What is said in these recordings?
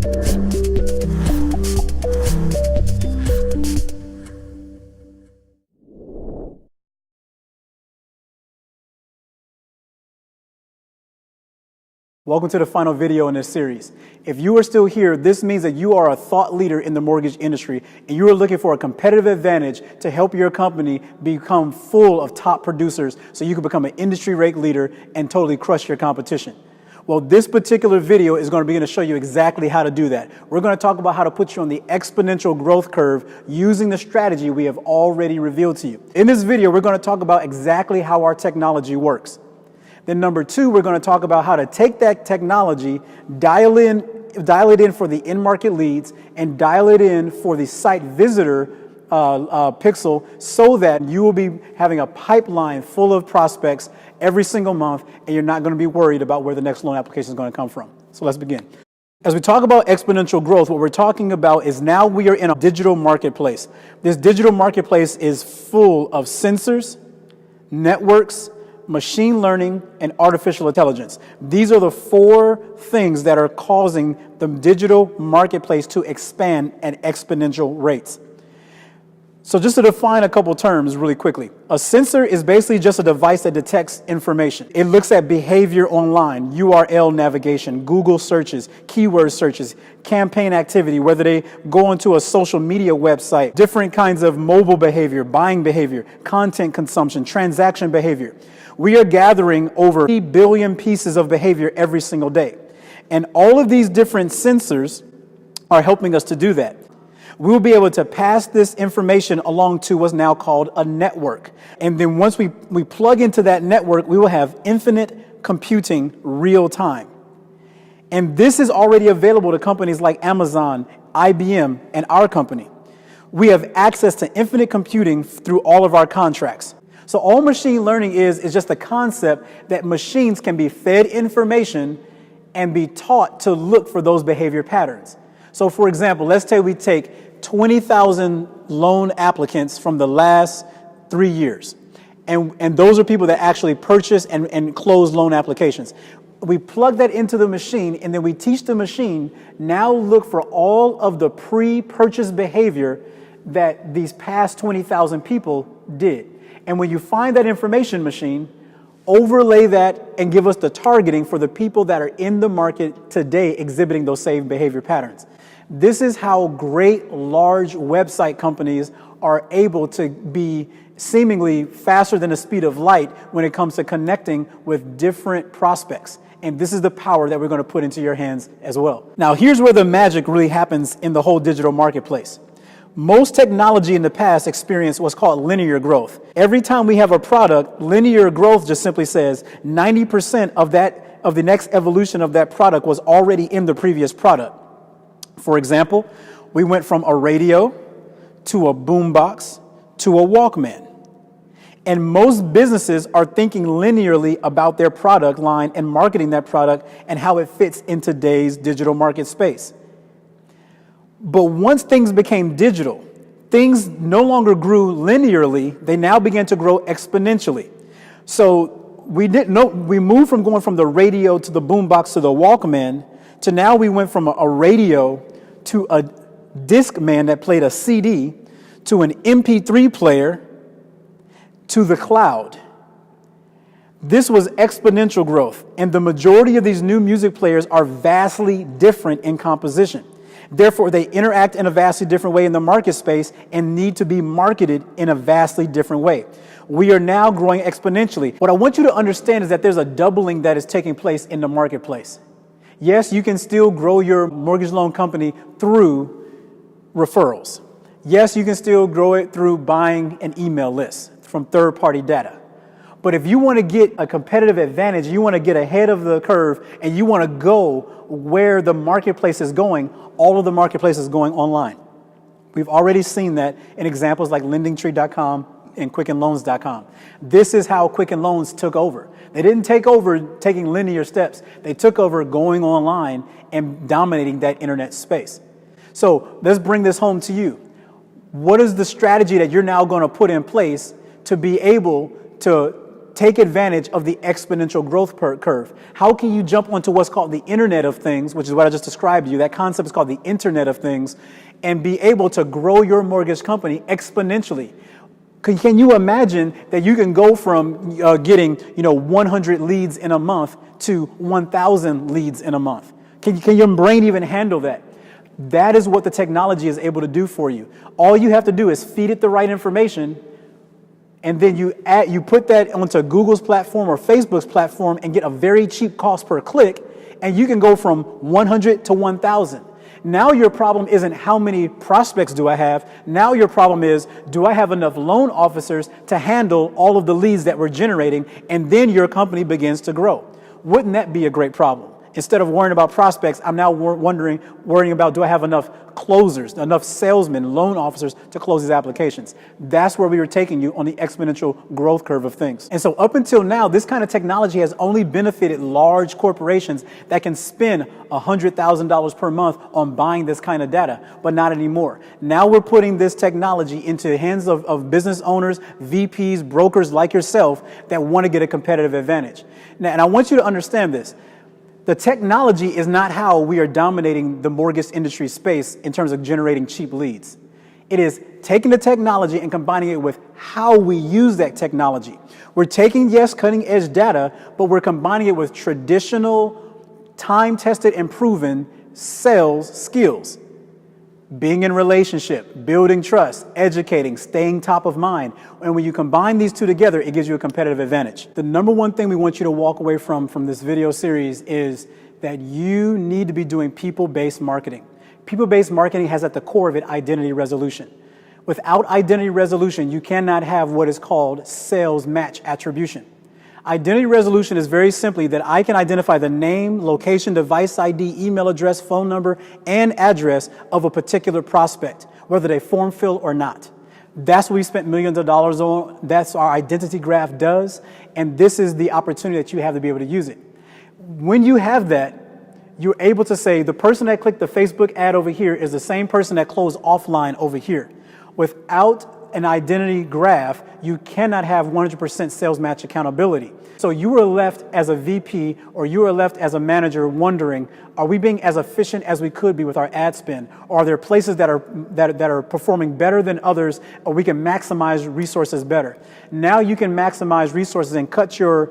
Welcome to the final video in this series. If you are still here, this means that you are a thought leader in the mortgage industry and you are looking for a competitive advantage to help your company become full of top producers so you can become an industry rate leader and totally crush your competition. Well, this particular video is going to show you exactly how to do that. We're going to talk about how to put you on the exponential growth curve using the strategy we have already revealed to you. In this video, we're going to talk about exactly how our technology works. Then number two, we're going to talk about how to take that technology, dial it in for the in-market leads, and dial it in for the site visitor pixel so that you will be having a pipeline full of prospects every single month, and you're not going to be worried about where the next loan application is going to come from. So let's begin. As we talk about exponential growth, what we're talking about is now we are in a digital marketplace. This digital marketplace is full of sensors, networks, machine learning, and artificial intelligence. These are the four things that are causing the digital marketplace to expand at exponential rates. So just to define a couple terms really quickly, a sensor is basically just a device that detects information. It looks at behavior online, URL navigation, Google searches, keyword searches, campaign activity, whether they go onto a social media website, different kinds of mobile behavior, buying behavior, content consumption, transaction behavior. We are gathering over 3 billion pieces of behavior every single day. And all of these different sensors are helping us to do that. We will be able to pass this information along to what's now called a network. And then once we plug into that network, we will have infinite computing real time. And this is already available to companies like Amazon, IBM, and our company. We have access to infinite computing through all of our contracts. So all machine learning is just the concept that machines can be fed information and be taught to look for those behavior patterns. So for example, let's say we take 20,000 loan applicants from the last 3 years. And those are people that actually purchase and close loan applications. We plug that into the machine and then we teach the machine now look for all of the pre-purchase behavior that these past 20,000 people did. And when you find that information machine, overlay that and give us the targeting for the people that are in the market today exhibiting those same behavior patterns. This is how great large website companies are able to be seemingly faster than the speed of light when it comes to connecting with different prospects. And this is the power that we're going to put into your hands as well. Now, here's where the magic really happens in the whole digital marketplace. Most technology in the past experienced what's called linear growth. Every time we have a product, linear growth just simply says 90% of the next evolution of that product was already in the previous product. For example, we went from a radio to a boombox to a Walkman. And most businesses are thinking linearly about their product line and marketing that product and how it fits in today's digital market space. But once things became digital, things no longer grew linearly, they now began to grow exponentially. So we moved from going from the radio to the boombox to the Walkman to now we went from a radio to a Discman that played a CD to an MP3 player to the cloud. This was exponential growth, and the majority of these new music players are vastly different in composition. Therefore, they interact in a vastly different way in the market space and need to be marketed in a vastly different way. We are now growing exponentially. What I want you to understand is that there's a doubling that is taking place in the marketplace. Yes, you can still grow your mortgage loan company through referrals. Yes, you can still grow it through buying an email list from third-party data. But if you want to get a competitive advantage, you want to get ahead of the curve, and you want to go where the marketplace is going, all of the marketplace is going online. We've already seen that in examples like LendingTree.com and QuickenLoans.com. This is how Quicken Loans took over. They didn't take over taking linear steps. They took over going online and dominating that internet space. So let's bring this home to you. What is the strategy that you're now going to put in place to be able to take advantage of the exponential growth curve? How can you jump onto what's called the Internet of Things, which is what I just described to you? That concept is called the Internet of Things, and be able to grow your mortgage company exponentially. Can you imagine that you can go from getting 100 leads in a month to 1,000 leads in a month? Can your brain even handle that? That is what the technology is able to do for you. All you have to do is feed it the right information, and then you put that onto Google's platform or Facebook's platform and get a very cheap cost per click, and you can go from 100 to 1,000. Now your problem isn't how many prospects do I have. Now your problem is, do I have enough loan officers to handle all of the leads that we're generating? And then your company begins to grow. Wouldn't that be a great problem? Instead of worrying about prospects, I'm now worrying about, do I have enough closers, enough salesmen, loan officers to close these applications? That's where we were taking you on the exponential growth curve of things. And so up until now, this kind of technology has only benefited large corporations that can spend $100,000 per month on buying this kind of data, but not anymore. Now we're putting this technology into the hands of business owners, VPs, brokers like yourself that want to get a competitive advantage. Now, and I want you to understand this. The technology is not how we are dominating the mortgage industry space in terms of generating cheap leads. It is taking the technology and combining it with how we use that technology. We're taking, yes, cutting edge data, but we're combining it with traditional, time-tested and proven sales skills. Being in relationship, building trust, educating, staying top of mind. And when you combine these two together, it gives you a competitive advantage. The number one thing we want you to walk away from this video series is that you need to be doing people-based marketing. People-based marketing has at the core of it identity resolution. Without identity resolution, you cannot have what is called sales match attribution. Identity resolution is very simply that I can identify the name, location, device ID, email address, phone number, and address of a particular prospect, whether they form fill or not. That's what we spent millions of dollars on. That's our identity graph does. And this is the opportunity that you have to be able to use it. When you have that, you're able to say the person that clicked the Facebook ad over here is the same person that closed offline over here. Without an identity graph, you cannot have 100% sales match accountability. So you are left as a VP or you are left as a manager wondering, are we being as efficient as we could be with our ad spend? Or are there places that are performing better than others, or we can maximize resources better? Now you can maximize resources and cut your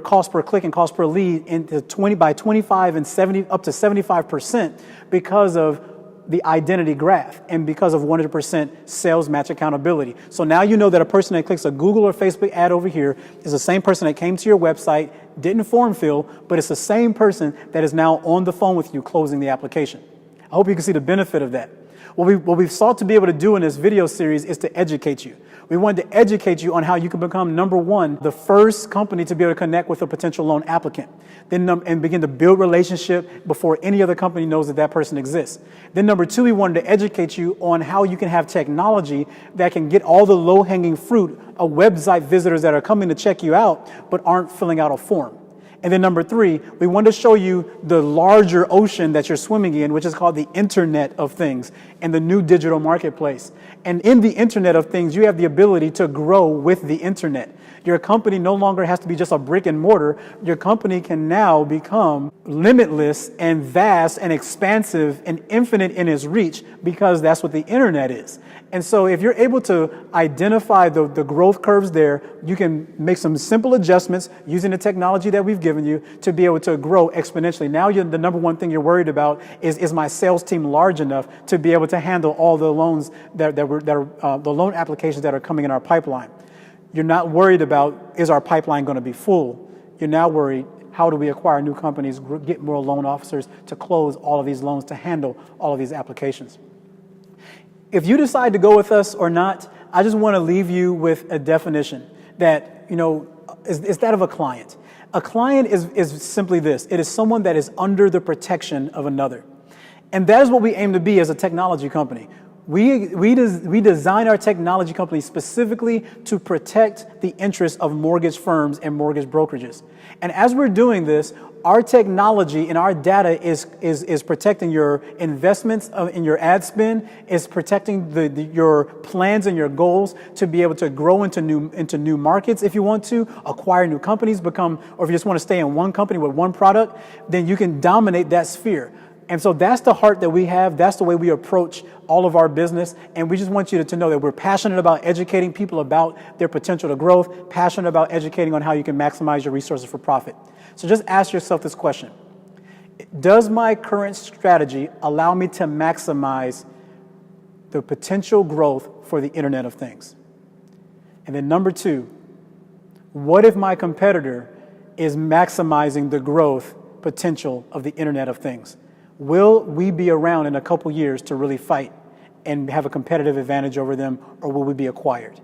cost per click and cost per lead into 25 and 70 up to 75% because of the identity graph and because of 100% sales match accountability. So now you know that a person that clicks a Google or Facebook ad over here is the same person that came to your website, didn't form fill, but it's the same person that is now on the phone with you closing the application. I hope you can see the benefit of that. What we've sought to be able to do in this video series is to educate you. We wanted to educate you on how you can become, number one, the first company to be able to connect with a potential loan applicant, and begin to build relationship before any other company knows that that person exists. Then number two, we wanted to educate you on how you can have technology that can get all the low-hanging fruit of website visitors that are coming to check you out but aren't filling out a form. And then number three, we want to show you the larger ocean that you're swimming in, which is called the Internet of Things and the new digital marketplace. And in the Internet of Things, you have the ability to grow with the Internet. Your company no longer has to be just a brick and mortar. Your company can now become limitless and vast and expansive and infinite in its reach because that's what the Internet is. And so if you're able to identify the growth curves there, you can make some simple adjustments using the technology that we've given you to be able to grow exponentially. Now the number one thing you're worried about is my sales team large enough to be able to handle all the loans that are the loan applications that are coming in our pipeline. You're not worried about, is our pipeline going to be full? You're now worried, how do we acquire new companies, get more loan officers to close all of these loans, to handle all of these applications? If you decide to go with us or not, I just want to leave you with a definition that, is that of a client. A client is simply this. It is someone that is under the protection of another. And that is what we aim to be as a technology company. We design our technology company specifically to protect the interests of mortgage firms and mortgage brokerages. And as we're doing this, our technology and our data is protecting your investments in your ad spend, is protecting your plans and your goals to be able to grow into new markets if you want to, acquire new companies, or if you just want to stay in one company with one product, then you can dominate that sphere. And so that's the heart that we have. That's the way we approach all of our business. And we just want you to know that we're passionate about educating people about their potential to growth, passionate about educating on how you can maximize your resources for profit. So just ask yourself this question. Does my current strategy allow me to maximize the potential growth for the Internet of Things? And then number two, what if my competitor is maximizing the growth potential of the Internet of Things? Will we be around in a couple years to really fight and have a competitive advantage over them, or will we be acquired?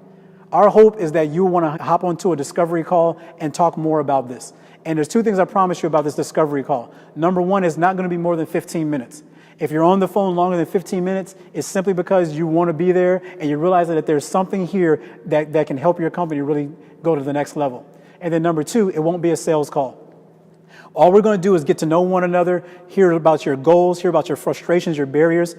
Our hope is that you want to hop onto a discovery call and talk more about this. And there's two things I promise you about this discovery call. Number one, it's not going to be more than 15 minutes. If you're on the phone longer than 15 minutes, it's simply because you want to be there and you realize that there's something here that can help your company really go to the next level. And then number two, it won't be a sales call. All we're going to do is get to know one another, hear about your goals, hear about your frustrations, your barriers,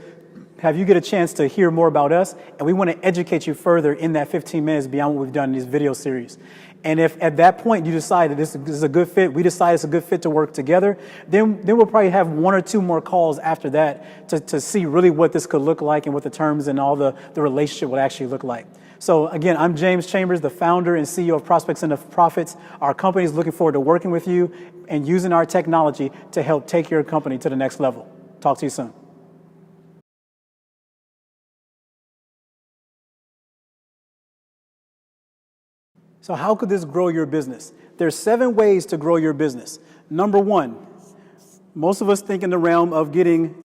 have you get a chance to hear more about us, and we want to educate you further in that 15 minutes beyond what we've done in these video series. And if at that point you decide that this is a good fit, we decide it's a good fit to work together, then we'll probably have one or two more calls after that to see really what this could look like and what the terms and all the relationship would actually look like. So again, I'm James Chambers, the founder and CEO of Prospects and Profits. Our company is looking forward to working with you and using our technology to help take your company to the next level. Talk to you soon. So how could this grow your business? There's 7 ways to grow your business. Number one, most of us think in the realm of getting